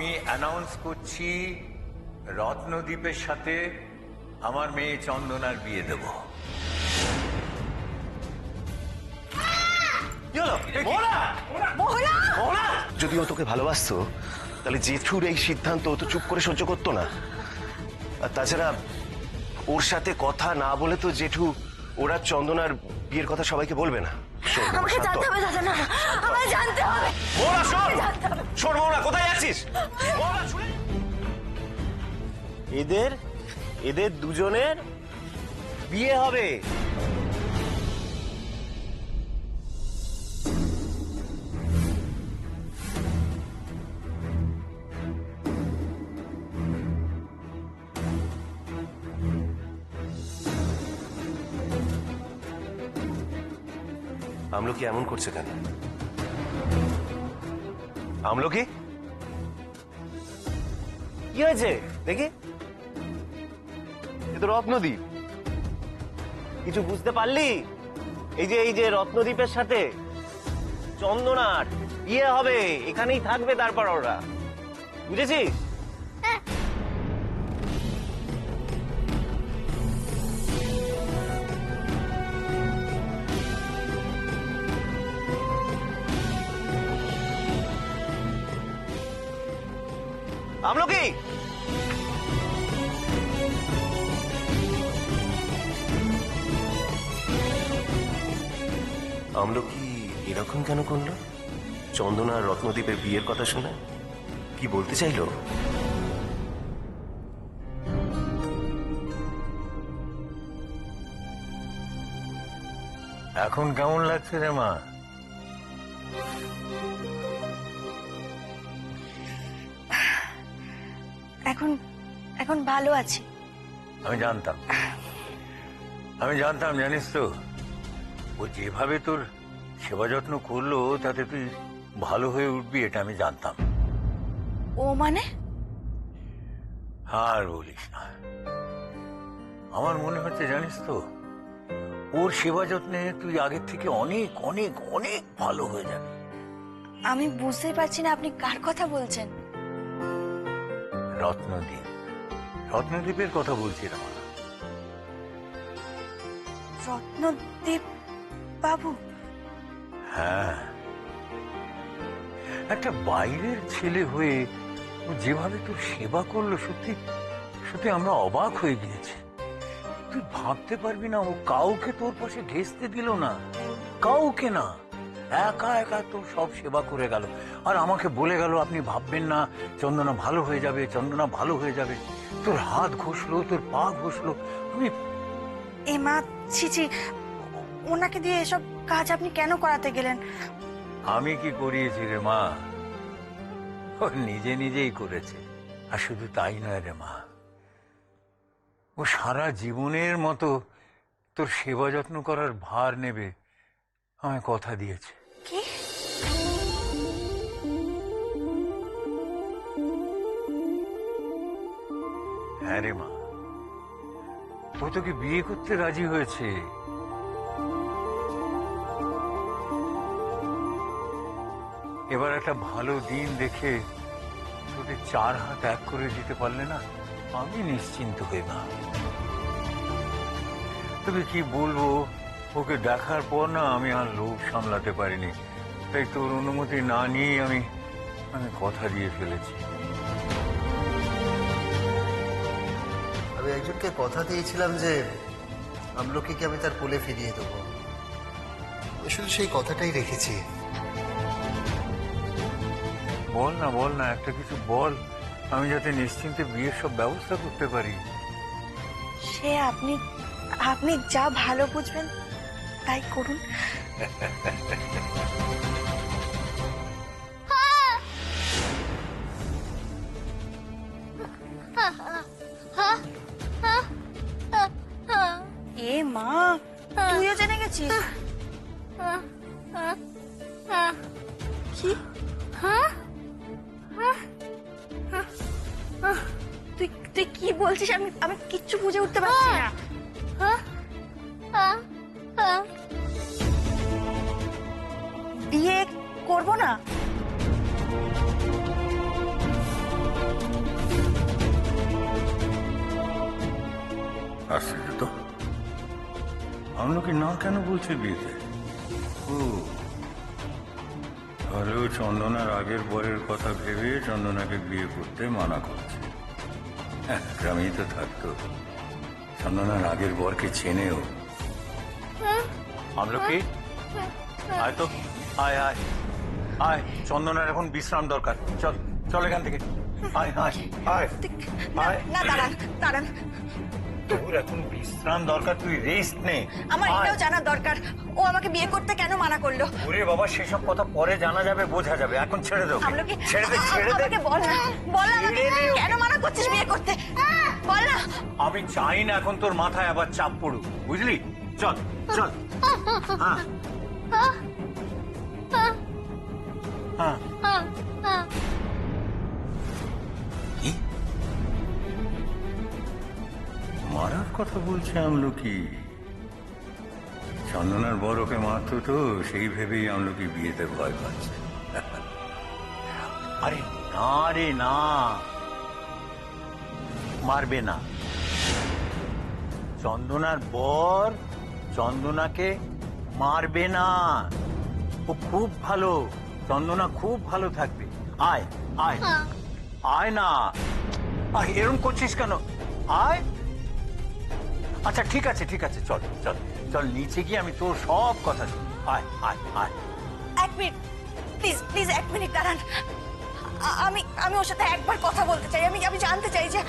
আমি অ্যানাউন্স করছি রত্নদ্বীপের সাথে আমার মেয়ে চন্দনার বিয়ে দেব। যদি ও তোকে ভালোবাসতো তাহলে জেঠুর এই সিদ্ধান্ত ও তো চুপ করে সহ্য করতো না। আর তাছাড়া ওর সাথে কথা না বলে তো জেঠু ওরা চন্দনার বিয়ের কথা সবাইকে বলবে না। আমাকে জানতে হবে দাদা, না আমাকে জানতে হবে। শোন মৌরা, কোথায় যাচ্ছিস? এদের দুজনের বিয়ে হবে। আমলকি এমন করছে কেন? আমলকি কি হয়েছে দেখি? এ তো রত্নদ্বীপ, কিছু বুঝতে পারলি? এই যে রত্নদ্বীপের সাথে চন্দনার বিয়ে হবে, এখানেই থাকবে তারপর ওরা, বুঝেছিস? আমলকি আমলকি এরকম কেন করলো? চন্দনা আর রত্নদ্বীপের বিয়ের কথা শুনে কি বলতে চাইলো? এখন কেমন লাগছে রে মা? এখন এখন ভালো আছি। আমি জানতাম জানিস তো, ও যেভাবে তোর সেবা যত্ন করলো তাতে তুই ভালো হয়ে উঠবি, এটা আমি জানতাম। ও মানে? আর বলিস না, আমার মনে হচ্ছে জানিস তো, ওর সেবা যত্নে তুই আগের থেকে অনেক অনেক অনেক ভালো হয়ে যাবি। আমি বুঝতে পারছি না আপনি কার কথা বলছেন। রত্নদ্বীপের কথা বলছি রে মা। রত্নদ্বীপ বাবু? হ্যাঁ, একটা বাইরের ছেলে হয়ে ও যেভাবে তোর সেবা করলো, সত্যি সত্যি আমরা অবাক হয়ে গিয়েছি। তুই ভাবতে পারবি না, ও কাউকে তোর পাশে ঘেঁষতে দিল না, কাউকে না, একা একা তোর সব সেবা করে গেল। আর আমাকে বলে গেল, আপনি ভাববেন না, চন্দনা ভালো হয়ে যাবে, চন্দনা ভালো হয়ে যাবে। তোর হাত ঘষলো, তোর পা ঘষলো। আমি এ মা, ছি, ওনাকে দিয়ে এসব কাজ আপনি কেন করাতে গেলেন? আমি কি করিয়েছি রে মা? ও নিজে নিজেই করেছে। আর শুধু তাই নয় রে মা, ও সারা জীবনের মতো তোর সেবা যত্ন করার ভার নেবে, আমায় কথা দিয়েছে। কি? হ্যাঁ রে মা, ও তোকে বিয়ে করতে রাজি হয়েছে। এবার একটা ভালো দিন দেখে তোকে 4 হাত এক করে দিতে পারলে না, আমি নিশ্চিন্ত হই মা। তবে কি বলবো, ওকে দেখার পর না আমি আর লোভ সামলাতে পারিনি, তাই তোর অনুমতি না নিয়ে আমি কথা দিয়ে ফেলেছি। আমি একজনকে কথা দিয়েছিলাম যে আমলকিকে আমি তার কোলে ফিরিয়ে দেবো। শুধু সেই কথাটাই রেখেছি। বল না একটা কিছু বল, আমি যাতে নিশ্চিন্তে বিয়ের সব ব্যবস্থা করতে পারি। সে আপনি যা ভালো বুঝবেন তাই করুন। এ মা, তুইও জেনে গেছিস? কি? তুই কি বলছিস? আমি কিচ্ছু বুঝে উঠতে পারছি না। বিয়ে করব না? আশ্চর্য তো, আমলকি না কেন বলছে বিয়েতে? ও, তাহলেও চন্দনার আগের বরের কথা ভেবে চন্দনাকে বিয়ে করতে মানা করছে। হ্যাঁ, গ্রামেই তো থাকতো, চন্দনার আগের বরকে চেনেও। আমলকি, আয় তো, আয় আয় আয়, চন্দনার এখন বিশ্রাম দরকার। চল চল এখান থেকে, আয় আয় আয় আয়। না দাঁড়ান দাঁড়ান, তোর এখন বিশ্রাম দরকার, তুই রেস্ট নে। আমার আয়। এটাও জানার দরকার ও আমাকে বিয়ে করতে কেন মানা করলো। ওরে বাবা, সেসব কথা পরে জানা যাবে, বোঝা যাবে, এখন ছেড়ে দাও। আমলকি, ছেড়ে দে, ছেড়ে দে। আমাকে বল না, বল না আমাকে, ছেড়ে দে ওকে। কেন মানা করছিস বিয়ে করতে, বল না। আমি চাই না এখন তোর মাথায় আবার চাপ পড়ুক, বুঝলি? চল চল। হ্যাঁ হ্যাঁ। কি মারার কথা বলছে আমলকি? চন্দনার বর ওকে মারতো তো, সেই ভেবেই আমলকি বিয়েতে ভয় পাচ্ছে। আরে না রে না, মারবে না। চন্দনার বর চন্দনাকে মারবে না, ও খুব ভালো, চন্দনা খুব ভালো থাকবে। আয় আয় আয় না, আয়, এরম করছিস কেন? আয়। আচ্ছা ঠিক আছে ঠিক আছে, চল চল চল, নিচে গিয়ে আমি তোর সব কথা শুনি। আয় আয় আয়। এক মিনিট প্লিজ প্লিজ, এক মিনিট দাঁড়ান। আমি আমি ওর সাথে একবার কথা বলতে চাই। আমি জানতে চাই যে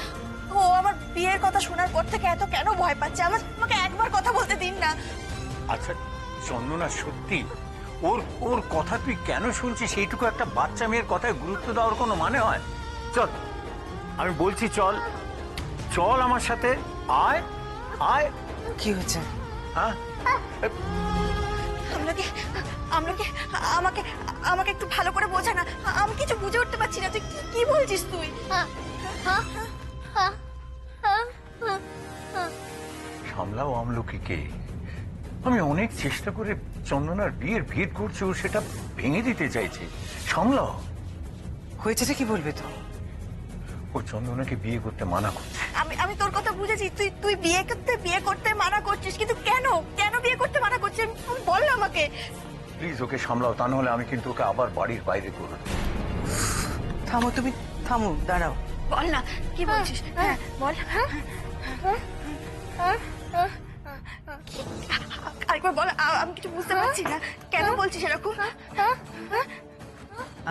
ও আমার বিয়ের কথা শোনার পর থেকে এত কেন ভয় পাচ্ছে। আমাকে একবার কথা বলতে দিন না। আচ্ছা চন্দনা, সত্যি ওর ওর কথা তুই কেন শুনছিস? সেইটুকু একটা বাচ্চা মেয়ের কথায় গুরুত্ব দেওয়ার কোনো মানে হয়? চল, আমি বলছি চল, চল আমার সাথে, আয় আয়। কি হচ্ছে? হ্যাঁ, আমলকি, আমলকি, আমাকে আমাকে একটু ভালো করে বোঝা না, আমি কিছু বুঝে উঠতে পারছি না। তুই কি বলছিস তুই? সামলাও আমলকিকে। আমি অনেক চেষ্টা করে চন্দনার বিয়ের ভিড় করছি, ও সেটা ভেঙে দিতে চাইছে। সামলাও। হয়েছেটা কি বলবে তো? ও চন্দনাকে বিয়ে করতে মানা করছে। আমি তোর কথা বুঝেছি, তুই বিয়ে করতে মানা করছিস, কিন্তু কেন কেন বিয়ে করতে মানা করছিস বল না আমাকে। প্লিজ ওকে সামলাও, তা নাহলে আমি কিন্তু ওকে আবার বাড়ির বাইরে করব। থামো তুমি, থামো, দাঁড়াও। বল না কি বলছিস, হ্যাঁ বল। আরেকবার বল, আমি কিছু বুঝতে পারছি না, কেন বলছিস এরকম?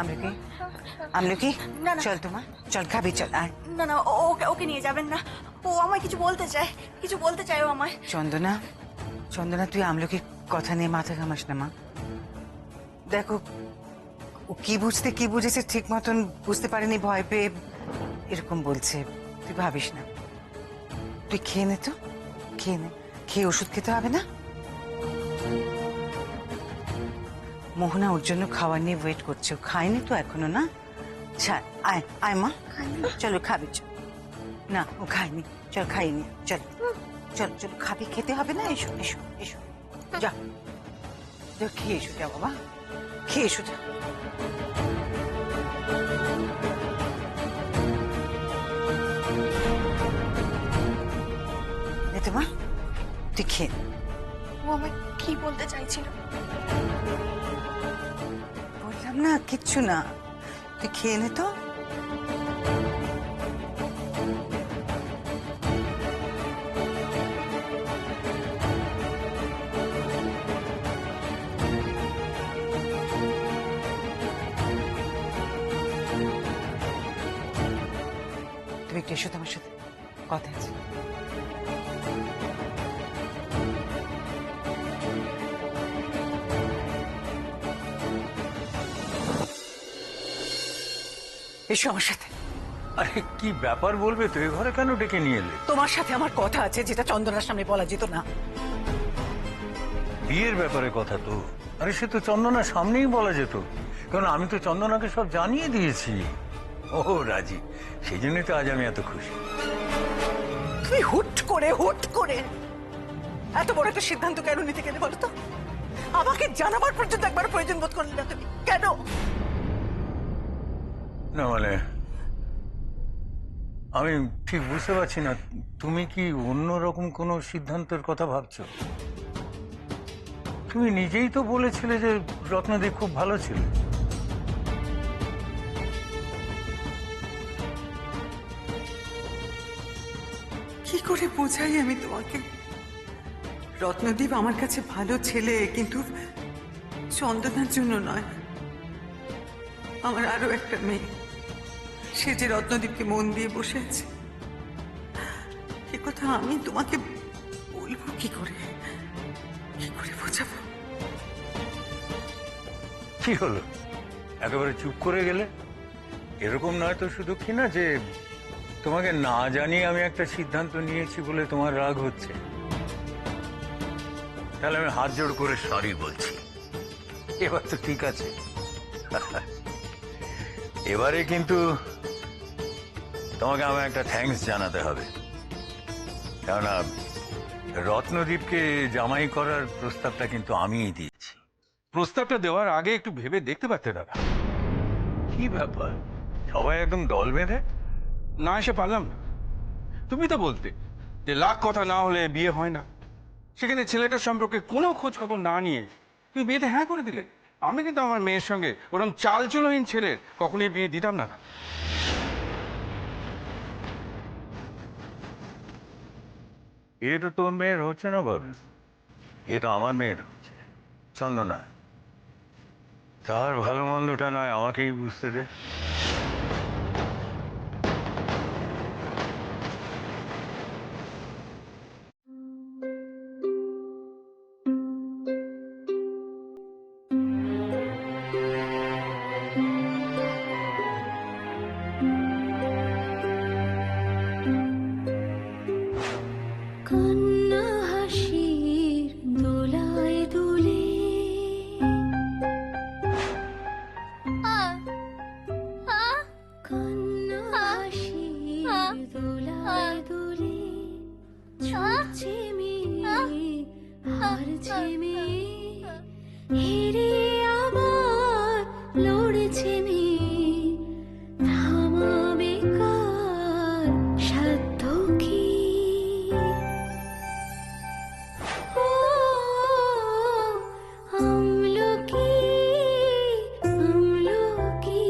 আমলকি, আমলকি, না, না। চল তোমা, চল খাবি, চল আয়। না না, ওকে ওকে নিয়ে যাবেন না, ও আমায় কিছু বলতে চায় ও আমায়। চন্দনা, চন্দনা, তুই আমলকির কথা নিয়ে মাথা ঘামাস না মা। দেখো ও কি বুঝেছে ঠিক মতন বুঝতে পারেনি, ভয় পেয়ে এরকম বলছে। তুই ভাবিস না, তুই খেয়ে নে তো, খেয়ে নে, খেয়ে ওষুধ খেতে হবে না? মোহনা ওর জন্য খাবার নিয়ে ওয়েট করছে, ও খায়নি তো এখনো না। ছাড়, আয় আয় মা, চলো খাবি, চল। না ও খায়নি, চল খাইনি, চল চল চল, খাবি, খেতে হবে না, এসো এসো এসো, যা যা, খেয়ে এসো, যা বাবা, খেয়ে এসো, যা। এতে মা, তুই খেয়ে নে। ও আমায় কি বলতে চাইছিল? বললাম না কিচ্ছু না, তুই খেয়ে নে তো। তুমি একটু এসো, তোমার সাথে কথা আছে। এসো আমার সাথে। আরে কি ব্যাপার বলবে তো, এ ঘরে কেন ডেকে নিয়ে এলে? তোমার সাথে আমার কথা আছে, যেটা চন্দনার সামনে বলা যেত না। বিয়ের ব্যাপারে কথা তো, আরে সে তো চন্দনার সামনেই বলা যেত, কারণ আমি তো চন্দনাকে সব জানিয়ে দিয়েছি। ও রাজি, সেই জন্যই তো আজ আমি এত খুশি। তুমি হুট করে এত বড় একটা সিদ্ধান্ত কেন নিতে গেলে বলো তো? আমাকে জানাবার পর্যন্ত একবার প্রয়োজন বোধ করলে না তুমি, কেন? না মানে আমি ঠিক বুঝতে পারছি না, তুমি কি অন্যরকম কোনো সিদ্ধান্তের কথা ভাবছো? তুমি নিজেই তো বলেছিলে যে রত্নদীপ খুব ভালো ছিল। কি করে বোঝাই আমি তোমাকে? রত্নদীপ আমার কাছে ভালো ছেলে, কিন্তু চন্দনার জন্য নয়। আমার আরো একটা মেয়ে, সে যে রত্নদীপকে মন দিয়ে বসে আছে, এ কথা আমি তোমাকে বলবো কি করে? কি করে বোঝাবো? কি হলো, একেবারে চুপ করে গেলে? এরকম নয় তো শুধু কি না যে তোমাকে না জানিয়ে আমি একটা সিদ্ধান্ত নিয়েছি বলে তোমার রাগ হচ্ছে। তাহলে আমি হাত জোড় করে সরি বলছি। এবার তো ঠিক আছে। এবারে কিন্তু তোমাকে আমার একটা থ্যাঙ্কস জানাতে হবে, কেননা রত্নদীপকে জামাই করার প্রস্তাবটা কিন্তু আমিই দিয়েছি। প্রস্তাবটা দেওয়ার আগে একটু ভেবে দেখতে পারতে দাদা। কি ব্যাপার, সবাই একদম দল বেঁধে? না এসে পারলাম না। তুমি তো বলতে যে লাখ কথা না হলে বিয়ে হয় না। সেখানে ছেলেটার সম্পর্কে কোনো খোঁজ খবর না নিয়ে তুমি বিয়েতে হ্যাঁ করে দিলে। আমি কিন্তু আমার মেয়ের সঙ্গে ওরকম চালচলহীন ছেলের কখনোই বিয়ে দিতাম না। এ তো তোর মেয়ের হচ্ছে না বাবু, এ তো আমার মেয়ের হচ্ছে, চন্দনা। তার ভালো মন্দটা নয় আমাকেই বুঝতে দে। কন্যা হাসির দোলায় দোলে কন্যা হাসির দোলায় দোলে ছুটছে মেয়ে হারছে মেয়ে হেরে আবার লড়ছে মেয়ে থামাবে কার সাধ্য কি আমলকি আমলকি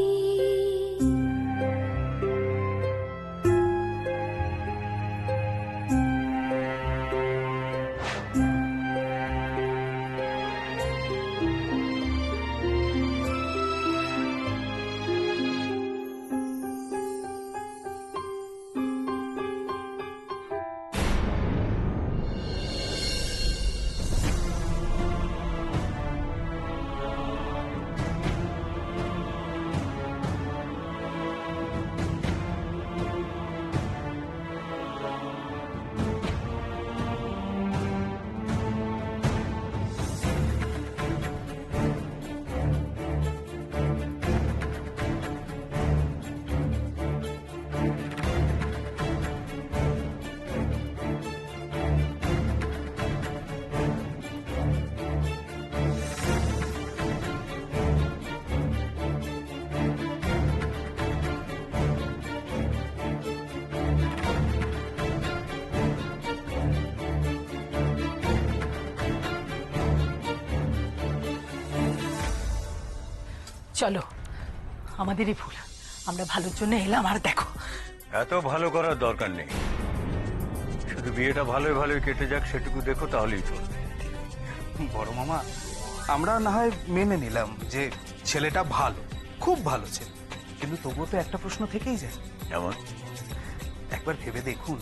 চলো, আমাদেরই ভুল, আমরা ভালোর জন্য এলাম। আর দেখো, এত ভালো করার দরকার নেই, শুধু বিয়েটা ভালোই ভালোই কেটে যাক সেটুকু দেখো, তাহলেই চলবে। বড় মামা, আমরা না হয় মেনে নিলাম যে ছেলেটা ভালো, খুব ভালো ছেলে, কিন্তু তবুও তো একটা প্রশ্ন থেকেই যায়। এমন একবার ভেবে দেখুন,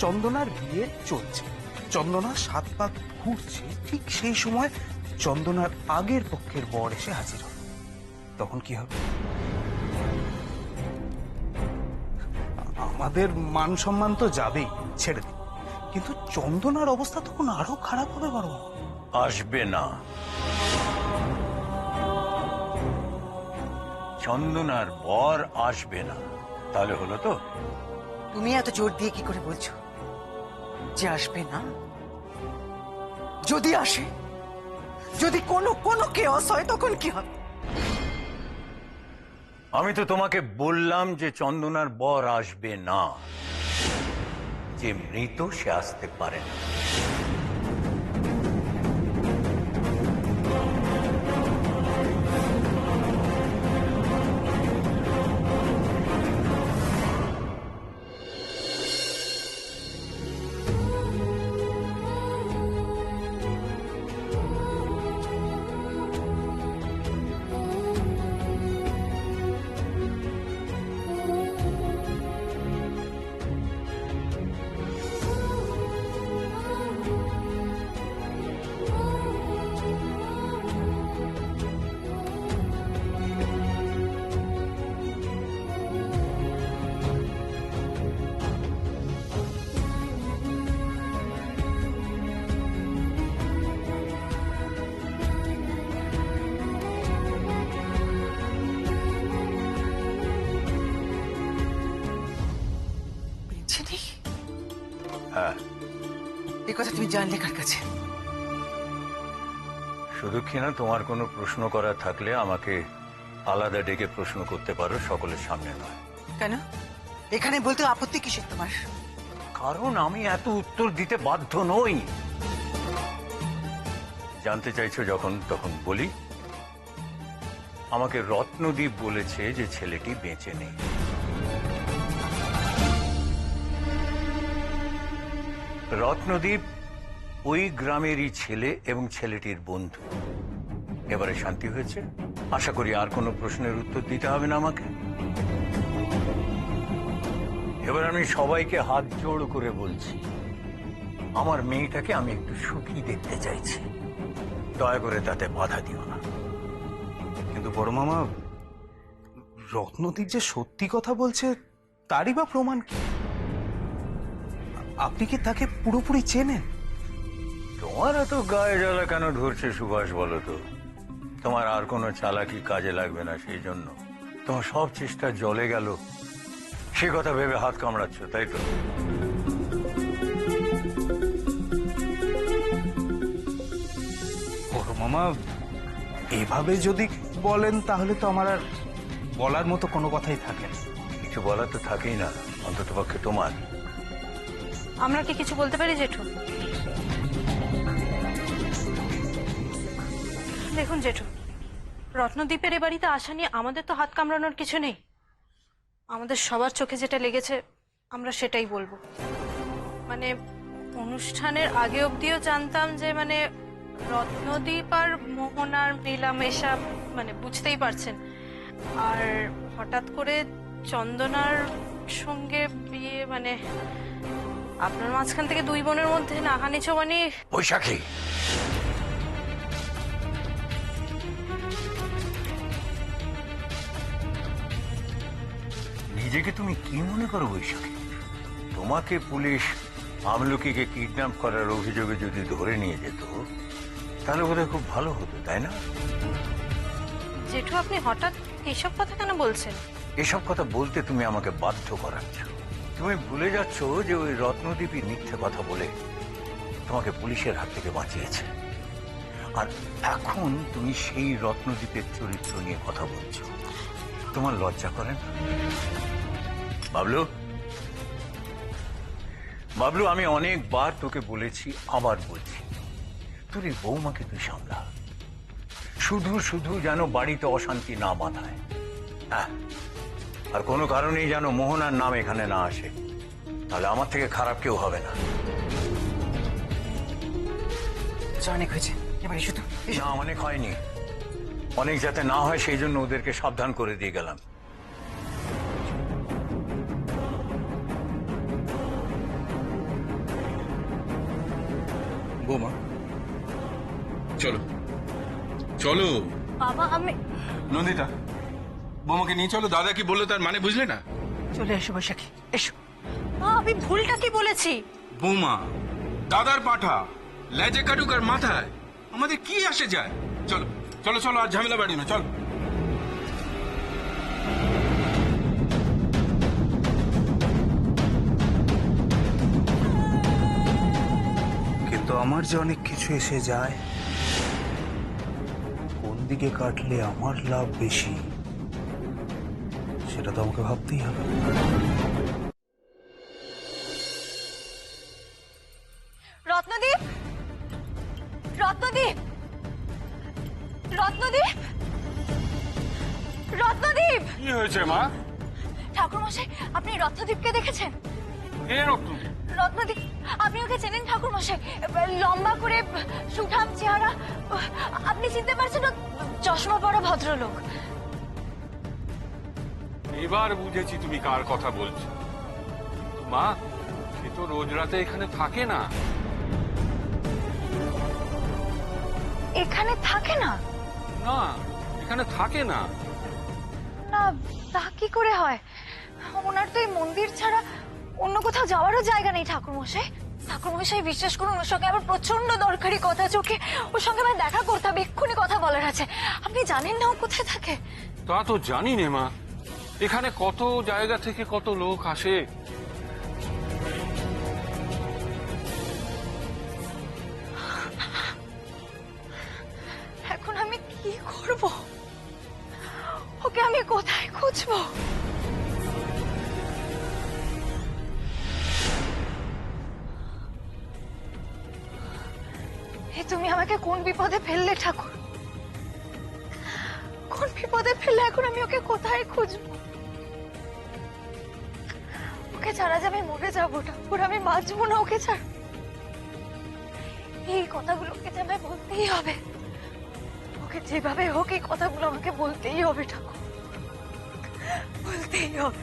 চন্দনার বিয়ে চলছে, চন্দনার 7 পাক ঘুরছে, ঠিক সেই সময় চন্দনার আগের পক্ষের বর এসে হাজির হবে, তখন কি হবে? আমাদের মান সম্মান তো যাবেই, ছেড়ে দিন, কিন্তু চন্দনার অবস্থা তখন আরো খারাপ হবে বড় মামা। আসবে না, চন্দনার বর আসবে না, তাহলে হলো তো? তুমি এত জোর দিয়ে কি করে বলছো যে আসবে না? যদি আসে, যদি কোনো কোনো কেওস হয়, তখন কি হবে? আমি তো তোমাকে বললাম যে চন্দনার বর আসবে না, যে মৃত সে আসতে পারে না। চিনি হ্যাঁ, এই কথা তুমি জানলে কার কাছে? শুধু কিনা তোমার কোনো প্রশ্ন করার থাকলে আমাকে আলাদা ডেকে প্রশ্ন করতে পারো, সকলের সামনে নয়। কেন এখানে বলতে আপত্তি কিসের তোমার? কারণ আমি এত উত্তর দিতে বাধ্য নই। জানতে চাইছো যখন, তখন বলি। আমাকে রত্নদীপ বলেছে যে ছেলেটি বেঁচে নেই। রত্নদীপ ওই গ্রামেরই ছেলে এবং ছেলেটির বন্ধু। এবারে শান্তি হয়েছে? আশা করি আর কোনো প্রশ্নের উত্তর দিতে হবে না আমাকে। এবার আমি সবাইকে হাত জোড় করে বলছি, আমার মেয়েটাকে আমি একটু সুখী দেখতে চাইছি, দয়া করে তাতে বাধা দিও না। কিন্তু বড় মামা, রত্নদীপ যে সত্যি কথা বলছে তারই বা প্রমাণ কি? আপনি কি তাকে পুরোপুরি চেনেন? তোমার এত গায়ে জ্বালা কেন ধরছে সুভাষ, বলো তো? তোমার আর কোনো চালাকি কাজে লাগবে না, সেই জন্য তোমার সব চেষ্টা জলে গেল, সে কথা ভেবে হাত কামড়াচ্ছ, তাই তো? বড় মামা, এভাবে যদি বলেন তাহলে তো আমার আর বলার মতো কোনো কথাই থাকে না। কিছু বলার তো থাকেই না, অন্তত পক্ষে তোমার। আমরা কি কিছু বলতে পারি জেঠু? দেখুন জেঠু, রত্নদ্বীপের এ বাড়িতে আসা নিয়ে আমাদের তো হাত কামড়ানোর কিছু নেই। আমাদের সবার চোখে যেটা লেগেছে আমরা সেটাই বলবো। মানে অনুষ্ঠানের আগে অবধিও জানতাম যে মানে রত্নদ্বীপ আর মোহনার মেলামেশা, মানে বুঝতেই পারছেন। আর হঠাৎ করে চন্দনার সঙ্গে বিয়ে, মানে আপনার মাঝখান থেকে দুই বোনের মধ্যে নাহানি ছোবানি। বৈশাখী, নিজেকে তুমি কি মনে করো বৈশাখী? তোমাকে পুলিশ আমলকিকে কিডন্যাপ করার অভিযোগে যদি ধরে নিয়ে যেত তাহলে বোধহয় খুব ভালো হতো, তাই না? জেঠু, আপনি হঠাৎ এইসব কথা কেন বলছেন? এসব কথা বলতে তুমি আমাকে বাধ্য করাচ্ছ। তুমি ভুলে যাচ্ছ যে ওই রত্নদ্বীপই মিথ্যে কথা বলে তোমাকে পুলিশের হাত থেকে বাঁচিয়েছে। আর এখন তুমি সেই রত্নদ্বীপের চরিত্র নিয়ে কথা বলছো। তোমার লজ্জা করে না? বাবলু, বাবলু, আমি অনেকবার তোকে বলেছি, আবার বলছি, তোর এই বৌমাকে তুই সামলা। শুধু শুধু যেন বাড়িতে অশান্তি না বাঁধায়। হ্যাঁ, আর কোনো কারণেই যেন মোহনার নাম এখানে না আসে, তাহলে আমার থেকে খারাপ কেউ হবে না। অনেক হয়েছে, এবারে শুধু না, অনেক হয়নি। অনেক যাতে না হয় সেই জন্য ওদেরকে সাবধান করে দিয়ে গেলাম। বৌমা, চলো চলো। বাবা, আমি নন্দিতা, বৌমাকে নিয়ে চলো। দাদা কি বললো তার মানে বুঝলে না? চলে এসো বৈশাখী, এসো। আমি ভুলটা কি বলেছি? বৌমা, দাদার পাঠা লেজে কাটুক আর মাথায় আমাদের কি আসে যায়? চলো চলো চলো, আর ঝামেলা বাড়ি না, চলো। কিন্তু আমার যে অনেক কিছু এসে যায়, কোন দিকে কাটলে আমার লাভ বেশি সেটা তো আমাকে ভাবতেই হবে। রত্নদীপ, রত্নদীপ, রত্নদীপ, রত্নদীপ। কি হয়েছে মা? ঠাকুরমশাই, আপনি রত্নদীপকে দেখেছেন? কে রক্ত? রত্নদীপ, আপনি ওকে চেনেন ঠাকুরমশাই? লম্বা করে, সুঠাম চেহারা, আপনি চিনতে পারছেন না? চশমা পরা ভদ্রলোক। এবার বুঝেছি তুমি কার কথা বলছো। মা, সে তো রোজ রাতে এখানে থাকে না। এখানে থাকে না? না, এখানে থাকে না। না, তা কি করে হয়? ওনার তো এই মন্দির ছাড়া অন্য কোথাও যাওয়ারও জায়গা নেই ঠাকুরমশাই। ঠাকুরমশাই বিশ্বাস করুন, ওর সঙ্গে আমার প্রচন্ড দরকারি কথা চোখে, ওর সঙ্গে আমার দেখা করতে হবে, এক্ষুনি কথা বলার আছে। আপনি জানেন না ও কোথায় থাকে? তা তো জানি নে মা, এখানে কত জায়গা থেকে কত লোক আসে। এখন আমি কি করব? ওকে আমি কোথায় খুঁজবো? তুমি আমাকে কোন বিপদে ফেললে ঠাকুর? কোন বিপদে ফেললে? এখন আমি ওকে কোথায় খুঁজবো? ওকে ছাড়া যে আমি মরে যাবো ঠাকুর, আমি বাঁচবো না ওকে ছাড়া। এই কথাগুলোকে যে আমায় বলতেই হবে, ওকে যেভাবে হোক এই কথাগুলো আমাকে বলতেই হবে ঠাকুর, বলতেই হবে।